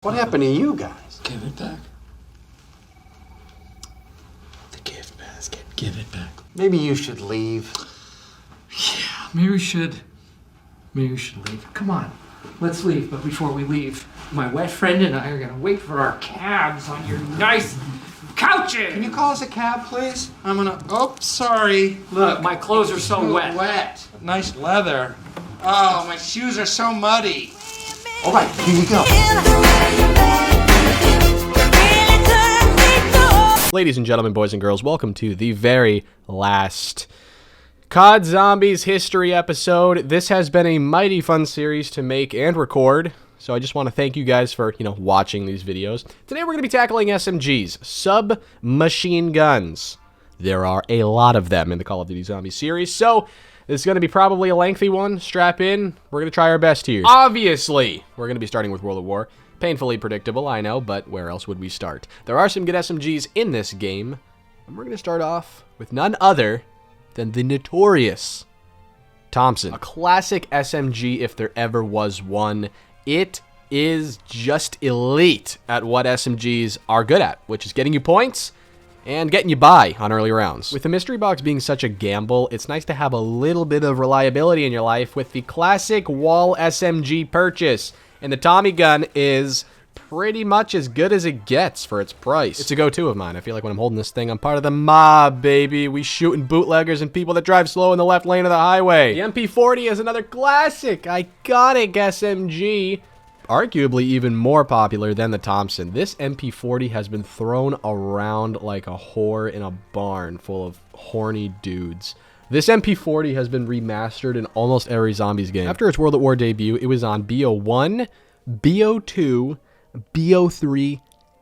What happened to you guys? Give it back. The gift basket. Give it back. Maybe you should leave. Yeah, maybe we should. Maybe we should leave. Come on, let's leave. But before we leave, my wet friend and I are gonna wait for our cabs on your nice couches. Can you call us a cab, please? I'm gonna. Oh, sorry. Look, my clothes are so wet. Wet. Nice leather. Oh, my shoes are so muddy. All right, here you go. Ladies and gentlemen, boys and girls, welcome to the very last COD Zombies history episode. This has been a mighty fun series to make and record, so I just want to thank you guys for, watching these videos. Today we're going to be tackling SMGs, submachine guns. There are a lot of them in the Call of Duty Zombies series, so this is going to be probably a lengthy one. Strap in. We're going to try our best here. Obviously, we're going to be starting with World at War. Painfully predictable, I know, but where else would we start? There are some good SMGs in this game, and we're going to start off with none other than the notorious Thompson. A classic SMG if there ever was one. It is just elite at what SMGs are good at, which is getting you points and getting you by on early rounds. With the mystery box being such a gamble, it's nice to have a little bit of reliability in your life with the classic wall SMG purchase. And the Tommy gun is pretty much as good as it gets for its price. It's a go-to of mine. I feel like when I'm holding this thing, I'm part of the mob, baby. We shooting bootleggers and people that drive slow in the left lane of the highway. The MP40 is another classic, iconic SMG. Arguably even more popular than the Thompson. This MP40 has been thrown around like a whore in a barn full of horny dudes. This MP40 has been remastered in almost every Zombies game. After its World at War debut, it was on BO1, BO2, BO3,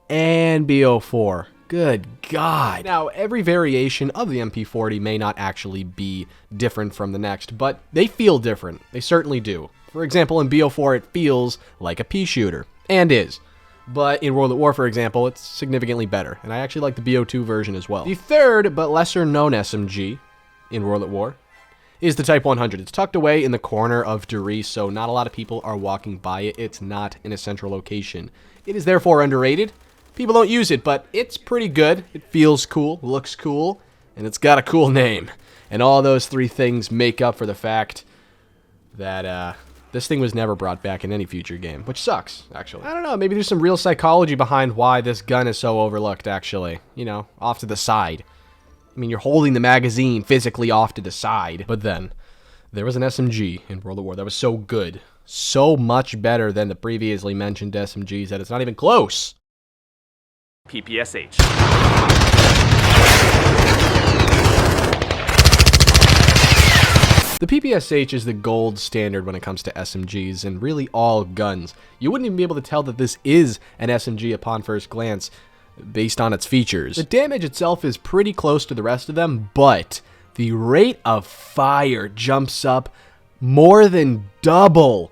and BO4. Good God. Now, every variation of the MP40 may not actually be different from the next, but they feel different. They certainly do. For example, in BO4, it feels like a pea shooter, and is. But in World at War, for example, it's significantly better, and I actually like the BO2 version as well. The third, but lesser known SMG in World at War is the Type 100. It's tucked away in the corner of Dury, so not a lot of people are walking by it. It's not in a central location. It is therefore underrated. People don't use it, but it's pretty good. It feels cool, looks cool, and it's got a cool name. And all those three things make up for the fact that this thing was never brought back in any future game, which sucks, actually. I don't know, maybe there's some real psychology behind why this gun is so overlooked, actually. Off to the side. I mean, you're holding the magazine physically off to the side. But then, there was an SMG in World at War that was so good, so much better than the previously mentioned SMGs that it's not even close. Ppsh. The Ppsh is the gold standard when it comes to SMGs and really all guns. You wouldn't even be able to tell that this is an SMG upon first glance based on its features. The damage itself is pretty close to the rest of them, but the rate of fire jumps up more than double.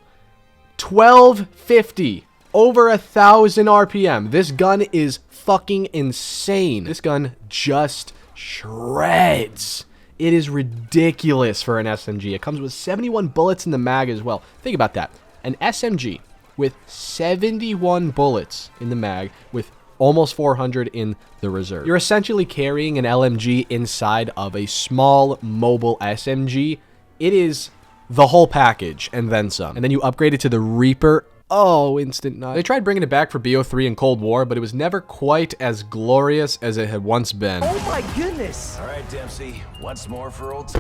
1250, over 1,000 RPM. This gun is fucking insane. This gun just shreds. It is ridiculous for an SMG. It comes with 71 bullets in the mag as well. Think about that. An SMG with 71 bullets in the mag with almost 400 in the reserve. You're essentially carrying an LMG inside of a small mobile SMG. It is the whole package and then some. And then you upgrade it to the Reaper. Oh, instant nut. They tried bringing it back for BO3 and Cold War, but it was never quite as glorious as it had once been. Oh my goodness! All right, Dempsey, once more for old...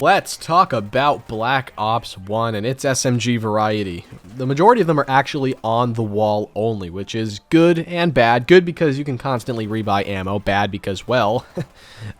Let's talk about Black Ops 1 and its SMG variety. The majority of them are actually on the wall only, which is good and bad. Good because you can constantly rebuy ammo. Bad because, well,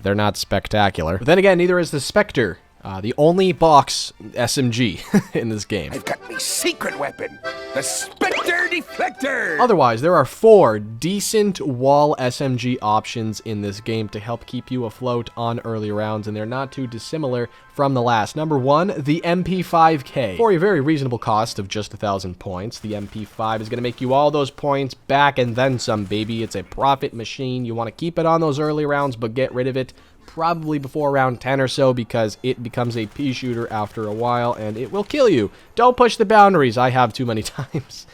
they're not spectacular. But then again, neither is the Spectre. The only box SMG in this game. I've got my secret weapon, the Spectre Deflector! Otherwise, there are 4 decent wall SMG options in this game to help keep you afloat on early rounds, and they're not too dissimilar from the last. Number 1, the MP5K. For a very reasonable cost of just 1,000 points, the MP5 is going to make you all those points back and then some, baby. It's a profit machine. You want to keep it on those early rounds, but get rid of it probably before round 10 or so, because it becomes a pea shooter after a while, and it will kill you. Don't push the boundaries. I have too many times.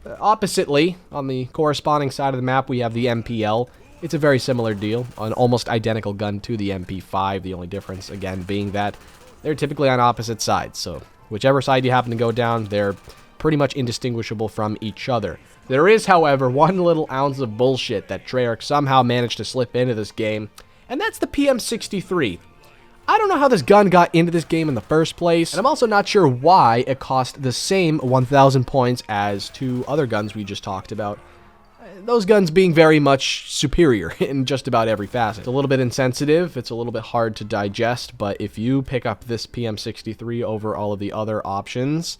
Oppositely, on the corresponding side of the map, we have the MPL. It's a very similar deal, an almost identical gun to the MP5, the only difference, again, being that they're typically on opposite sides, so whichever side you happen to go down, they're pretty much indistinguishable from each other. There is, however, one little ounce of bullshit that Treyarch somehow managed to slip into this game, and that's the PM63. I don't know how this gun got into this game in the first place, and I'm also not sure why it cost the same 1,000 points as two other guns we just talked about. Those guns being very much superior in just about every facet. It's a little bit insensitive, it's a little bit hard to digest, but if you pick up this PM63 over all of the other options,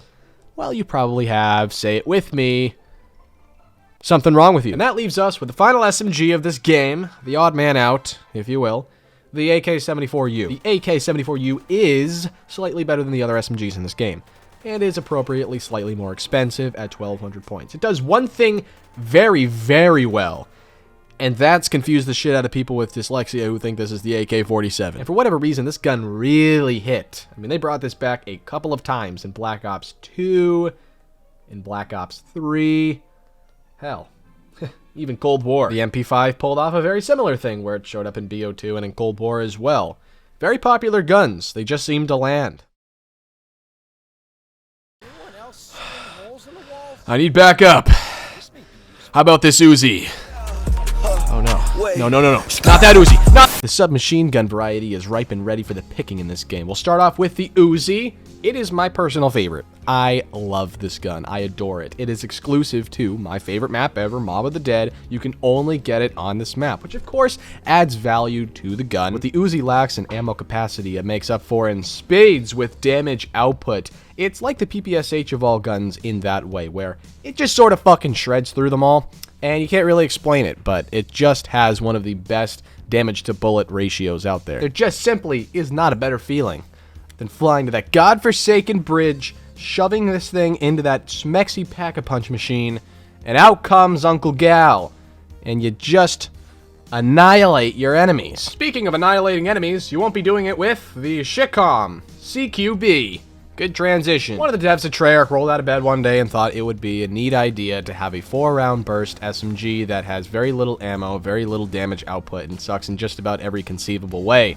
well, you probably have, say it with me, something wrong with you. And that leaves us with the final SMG of this game, the odd man out, if you will, the AK-74U. The AK-74U is slightly better than the other SMGs in this game, and is appropriately slightly more expensive at 1,200 points. It does one thing very, very well, and that's confuse the shit out of people with dyslexia who think this is the AK-47. And for whatever reason, this gun really hit. I mean, they brought this back a couple of times in Black Ops 2, in Black Ops 3, hell, even Cold War. The MP5 pulled off a very similar thing where it showed up in BO2 and in Cold War as well. Very popular guns, they just seem to land. I need backup. How about this Uzi? Oh no. No. Not that Uzi. Not the submachine gun variety is ripe and ready for the picking in this game. We'll start off with the Uzi. It is my personal favorite. I love this gun. I adore it. It is exclusive to my favorite map ever, Mob of the Dead. You can only get it on this map, which of course adds value to the gun. What the Uzi lacks in ammo capacity, it makes up for in spades with damage output. It's like the PPSH of all guns in that way, where it just sort of fucking shreds through them all, and you can't really explain it, but it just has one of the best damage to bullet ratios out there. There just simply is not a better feeling than flying to that godforsaken bridge, shoving this thing into that smexy pack-a-punch machine, and out comes Uncle Gal, and you just annihilate your enemies. Speaking of annihilating enemies, you won't be doing it with the Shicom CQB. Good transition. One of the devs at Treyarch rolled out of bed one day and thought it would be a neat idea to have a 4-round burst SMG that has very little ammo, very little damage output, and sucks in just about every conceivable way.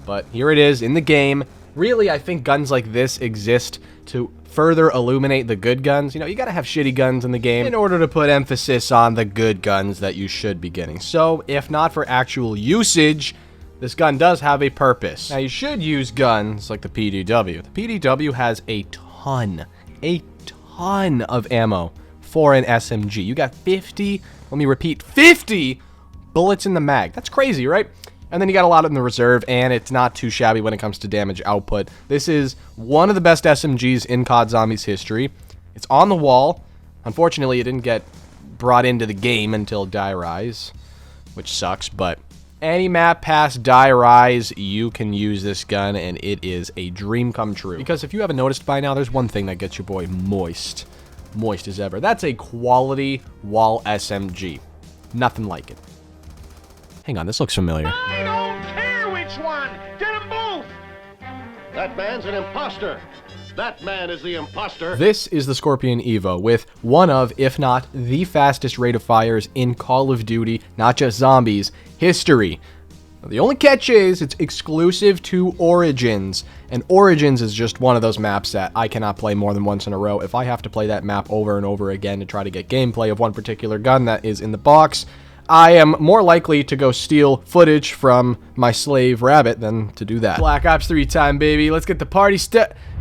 But here it is in the game. Really, I think guns like this exist to further illuminate the good guns. You know, you gotta have shitty guns in the game in order to put emphasis on the good guns that you should be getting. So, if not for actual usage, this gun does have a purpose. Now, you should use guns like the PDW. The PDW has a ton of ammo for an SMG. You got 50, let me repeat, 50 bullets in the mag. That's crazy, right? And then you got a lot in the reserve, and it's not too shabby when it comes to damage output. This is one of the best SMGs in COD Zombies history. It's on the wall. Unfortunately, it didn't get brought into the game until Die Rise, which sucks, but any map past Die Rise, you can use this gun, and it is a dream come true. Because if you haven't noticed by now, there's one thing that gets your boy moist. Moist as ever. That's a quality wall SMG. Nothing like it. Hang on, this looks familiar. I don't care which one! Get them both! That man's an imposter! That man is the imposter! This is the Scorpion Evo, with one of, if not the fastest rate of fires in Call of Duty, not just zombies, history. Now, the only catch is, it's exclusive to Origins, and Origins is just one of those maps that I cannot play more than once in a row. If I have to play that map over and over again to try to get gameplay of one particular gun that is in the box, I am more likely to go steal footage from my slave rabbit than to do that. Black Ops 3 time, baby. Let's get the party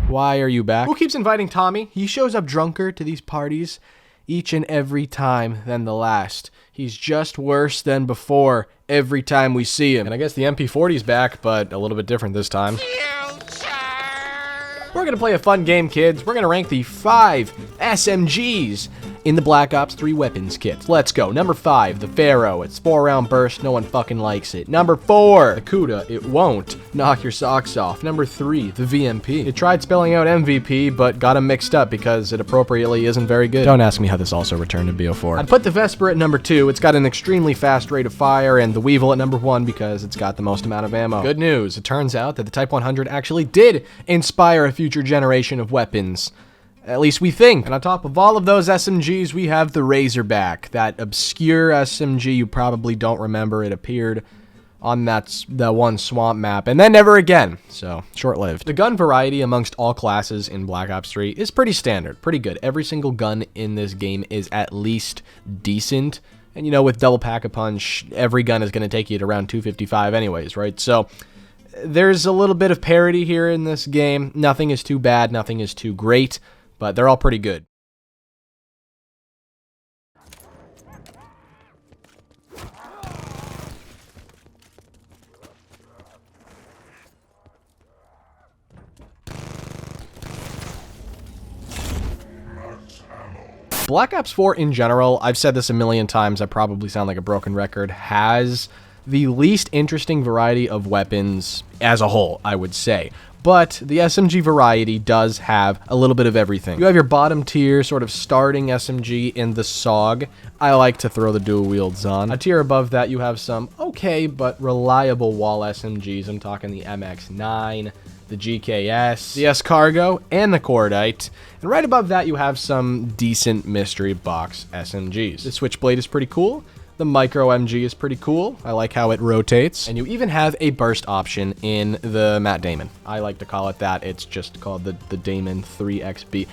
Why are you back? Who keeps inviting Tommy? He shows up drunker to these parties each and every time than the last. He's just worse than before every time we see him. And I guess the MP40's back, but a little bit different this time. We're gonna play a fun game, kids. We're gonna rank the 5 SMGs in the Black Ops 3 weapons kits. Let's go. Number 5, the Pharaoh. It's 4-round burst. No one fucking likes it. Number 4, the Cuda. It won't knock your socks off. Number 3, the VMP. It tried spelling out MVP, but got them mixed up because it appropriately isn't very good. Don't ask me how this also returned to BO4. I'd put the Vesper at number 2. It's got an extremely fast rate of fire, and the Weevil at number 1 because it's got the most amount of ammo. Good news. It turns out that the Type 100 actually did inspire a future generation of weapons. At least we think. And on top of all of those SMGs, we have the Razorback, that obscure SMG you probably don't remember. It appeared on that one swamp map, and then never again, so short-lived. The gun variety amongst all classes in Black Ops 3 is pretty standard, pretty good. Every single gun in this game is at least decent, and you know, with double pack-a-punch, every gun is going to take you to around 255 anyways, right? So there's a little bit of parity here in this game. Nothing is too bad, nothing is too great, but they're all pretty good. Black Ops 4 in general, I've said this a million times, I probably sound like a broken record, has the least interesting variety of weapons as a whole, I would say. But the SMG variety does have a little bit of everything. You have your bottom tier, sort of starting SMG in the SOG. I like to throw the dual wields on. A tier above that, you have some okay but reliable wall SMGs. I'm talking the MX-9, the GKS, the S-Cargo, and the Cordite. And right above that, you have some decent mystery box SMGs. The Switchblade is pretty cool. The Micro MG is pretty cool. I like how it rotates. And you even have a burst option in the Matt Damon. I like to call it that. It's just called the Damon 3XB.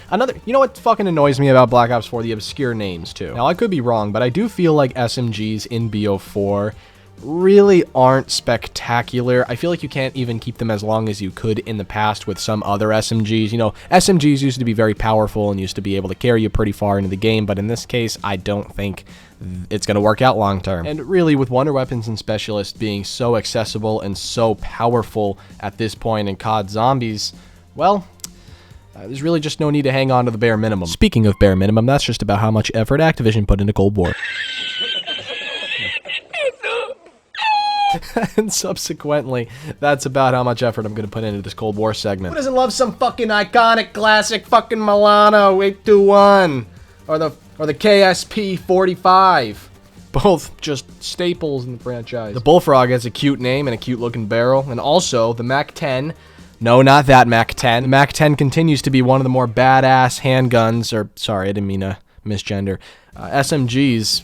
You know what fucking annoys me about Black Ops 4? The obscure names, too. Now, I could be wrong, but I do feel like SMGs in BO4 really aren't spectacular. I feel like you can't even keep them as long as you could in the past with some other SMGs. You know, SMGs used to be very powerful and used to be able to carry you pretty far into the game, but in this case, I don't think it's going to work out long term. And really, with Wonder Weapons and Specialists being so accessible and so powerful at this point in COD Zombies, well, there's really just no need to hang on to the bare minimum. Speaking of bare minimum, that's just about how much effort Activision put into Cold War. And subsequently, that's about how much effort I'm going to put into this Cold War segment. Who doesn't love some fucking iconic classic fucking Milano 821 or the KSP 45? Both just staples in the franchise. The Bullfrog has a cute name and a cute looking barrel, and also the Mac-10. No, not that Mac-10. The Mac-10 continues to be one of the more badass handguns, or sorry, I didn't mean to misgender, SMGs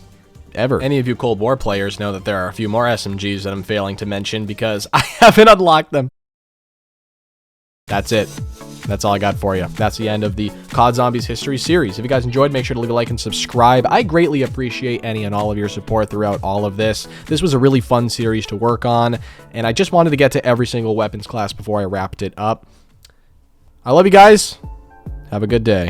ever. Any of you Cold War players know that there are a few more SMGs that I'm failing to mention because I haven't unlocked them. That's it. That's all I got for you. That's the end of the COD Zombies History series. If you guys enjoyed, make sure to leave a like and subscribe. I greatly appreciate any and all of your support throughout all of this. This was a really fun series to work on, and I just wanted to get to every single weapons class before I wrapped it up. I love you guys. Have a good day.